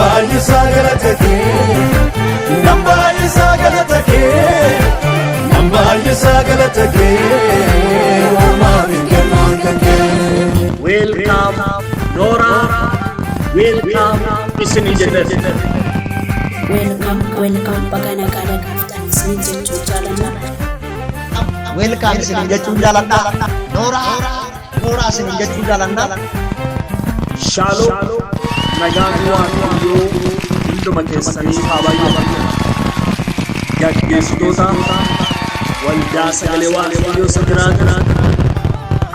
Nambayi sagalatake, nambayi sagalatake, nambayi sagalatake, Omari kenankake. Welcome, Nora. Welcome, isini jannat. Welcome bagana gala kaftan isini jechuu jaalanna. Welcome isini jechuu jaalanna. Nora isini jechuu jaalanna. Shalom, nagaan waaqayyo hunduma keessanii haa baay'atu. Gaggeessitoota waldaa sagalee waaqayyoo isa jiraata.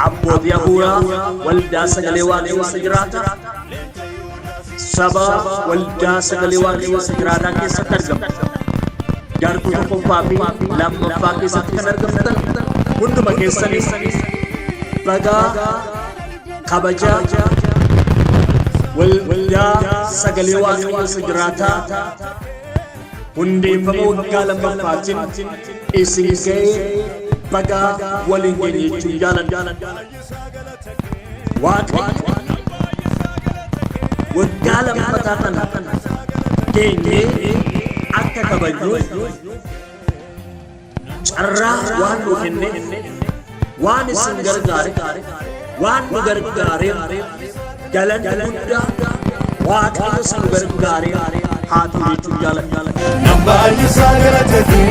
Abbootii hafuuraa waldaa sagalee waaqayyoo isa jiraata. Saba waldaa sagalee waaqayyoo isa jiraataa keessatti argamu. Jaartuu tokkoffaa fi lammaffaa keessatti kan argamtan hunduma keessanii bagaa kabajaa waldaa sagalee waaqayyoo isa jiraataa hundeeffama waggaa lammaffaatiin isin ga'ee bagaa waliin geenye jechuun jaaladha. Waaqayyo waggaa lammaffaa kana geenyee akka kabajnuuf carraa waan nu kenne waan isin gargaare waan nu gargaare galanni guddaa waaqayyo isin gargaare haa ta'u jechuun jaaladha. Nambayi sagalatake,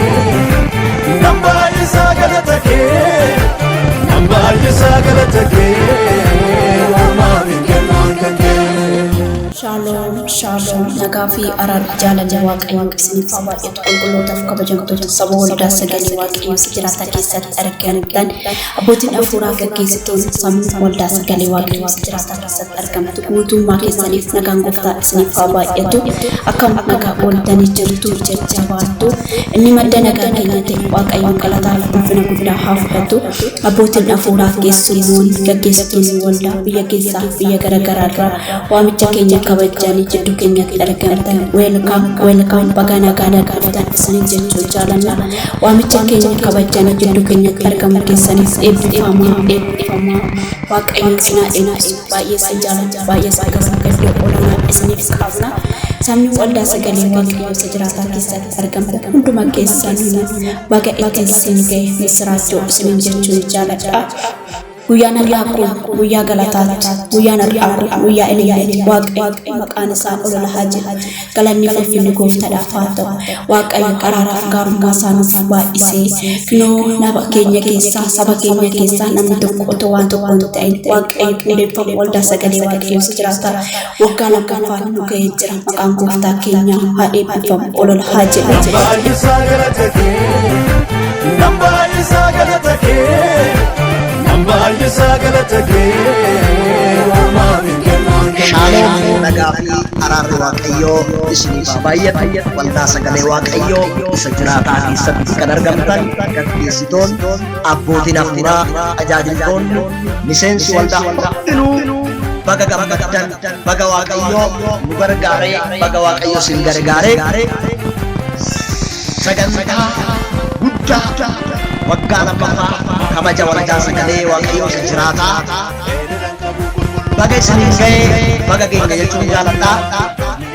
nambayi sagalatake, nambayi sagalatake, Omari kenankake. Shalom nagaa fi araara jaalala waaqayyoo isiniif haa baay'atu. Qulqullootaaf kabajamtoota saba waldaa sagalee waaqayyoo isa jiraataa keessatti argamtan abbootiin hafuuraa gaggeessitoonni sabni waldaa sagalee waaqayyoo isa jiraataa keessatti argamtu guutummaa keessaniif nagaan gooftaa isiniif haa baay'atu. Akkam nagaa ooltanii jirtu jajjabaattu inni madda nagaa keenya ta'e waaqayyoon galataa fi ulfina guddaa haa fudhatu. Abbootiin hafuuraa keessummoonni gaggeessitoonni waldaa biyya keessaa biyya garaagaraa irraa waamicha keenya kabajanii jidduu keenyatti argamtan welcome bagana gala kaftan isiniin jechuu jaalanna. Waamicha keenya kabajanii jidduu keenyatti argamu keessaniif eebbifamaa waaqayyoon isinaa eebbisu. Baay'ee isin jaalanna, baay'ee isin gammachiisa olaanaa isiniif qabna. Sabni waldaa sagalee waaqayyoo isa jiraataa keessatti argamtan hunduma keessanii baga itti isin ga'e misiraachoo isiniin jechuun jaaladha. Guyyaan har'aa kun guyyaa galataati. Guyyaan har'aa kun guyyaa ilaalinni waaqayyo maqaan isaa ol haa jedhu. Galanni ulfinni gooftaadhaaf haa ta'u. Waaqayyo araaraaf gaarummaa isaa nuuf baay'isee kunoo nama keenya keessaa saba keenya keessaa namni tokko otoo waan tokko hin ta'in waaqayyo hundeeffama waldaa sagalee waaqayyoo isa jiraataa waggaa lammaffaan nu ga'ee jira. Maqaan gooftaa keenyaa haa eebbifamu ol haa jedhu. Nambayi sagalatake, nambayi sagalatake, nambayi sagalatake, Omari kenankake. Shalom nagaa fi araarri waaqayyoo isiniif haa baay'atu. Waldaa sagalee waaqayyoo isa jiraataa keessatti kan argamtan gaggeessitoonni abbootiin hafuuraa tajaajiltoonni miseensi waldaa hundinuu baga gammaddan baga waaqayyoo nu gargaaree baga waaqayyoo isin gargaaree sagantaa guddaa waggaa lammaffaa kabaja waldaa sagalee waaqayyoo isa jiraataa baga isiniin ga'ee baga keenya jechuun jaaladha.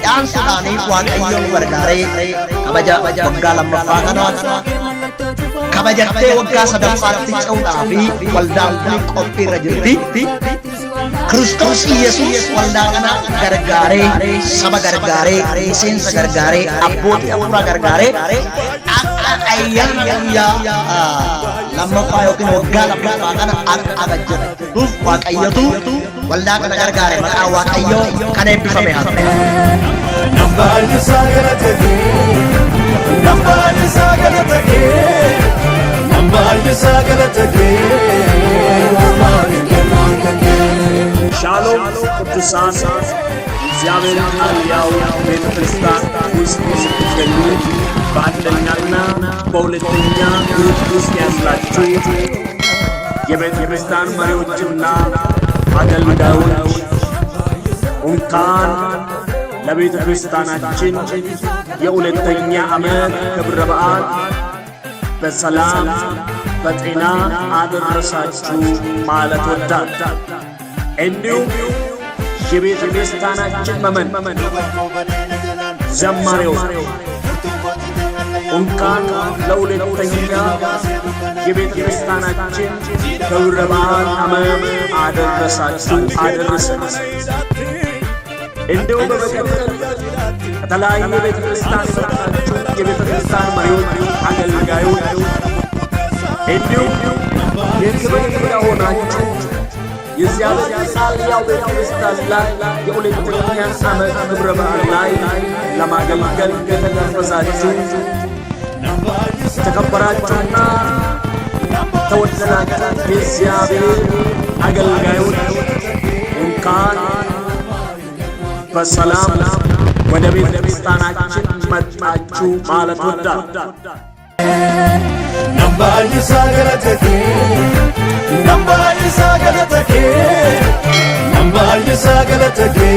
Dhaansuudhaaniif waaqayyoo nu gargaaree kabaja waggaa lammaffaa kana kabajattee waggaa sadaffaatti ce'uudhaa fi waldaan kun qophiirra jirti. Kiristoos Yesuus waldaa kana gargaaree saba gargaaree miseensa gargaaree abbootii hafuuraa gargaaree akka ayyaana guyyaa lammaffaa yookiin waggaa lammaffaa kana akka kabajatuuf waaqayyotu waldaa kana gargaare. Maqaan waaqayyoo kan eebbifame haa ta'u. Nambayi sagalatake, nambayi sagalatake, nambayi sagalatake, Omari kenankake. Shalom ቅዱሳን እግዚአብሔርን ሕያው ቤተ ክርስቲያን ውስጥ የምትገኙ በአንደኛና በሁለተኛ ግሩፕ ውስጥ ያላችሁ የቤተ ክርስቲያን መሪዎችና አገልጋዮች እንኳን ለቤተ ክርስቲያናችን የሁለተኛ ዓመት ክብረ በዓል በሰላም በጤና አደረሳችሁ ማለት ወዳለሁ። እንዲሁም የቤተ ክርስቲያናችን መመን ዘማሪዎች እንኳን ለሁለተኛ የቤተ ክርስቲያናችን ክብረ በዓል ዓመት አደረሳችሁ አደረሰን። እንዲሁም በመቀጠል ከተለያዩ የቤተ ክርስቲያን የመጣችሁ የቤተ ክርስቲያን መሪዎች፣ አገልጋዮች እንዲሁም የክብር እንግዳ ሆናችሁ የእግዚአብሔር ቃል ያው ቤተ ክርስቲያን ላይ የሁለተኛ ዓመት ክብረ በዓል ላይ ለማገልገል የተጋበዛችሁ ተከበራችሁና ተወደዳችሁ የእግዚአብሔር አገልጋዮች እንኳን በሰላም ወደ ቤተ ክርስቲያናችን መጣችሁ ማለት ወዳለሁ። Nambalisa galatake, nambalisa galatake, nambalisa galatake,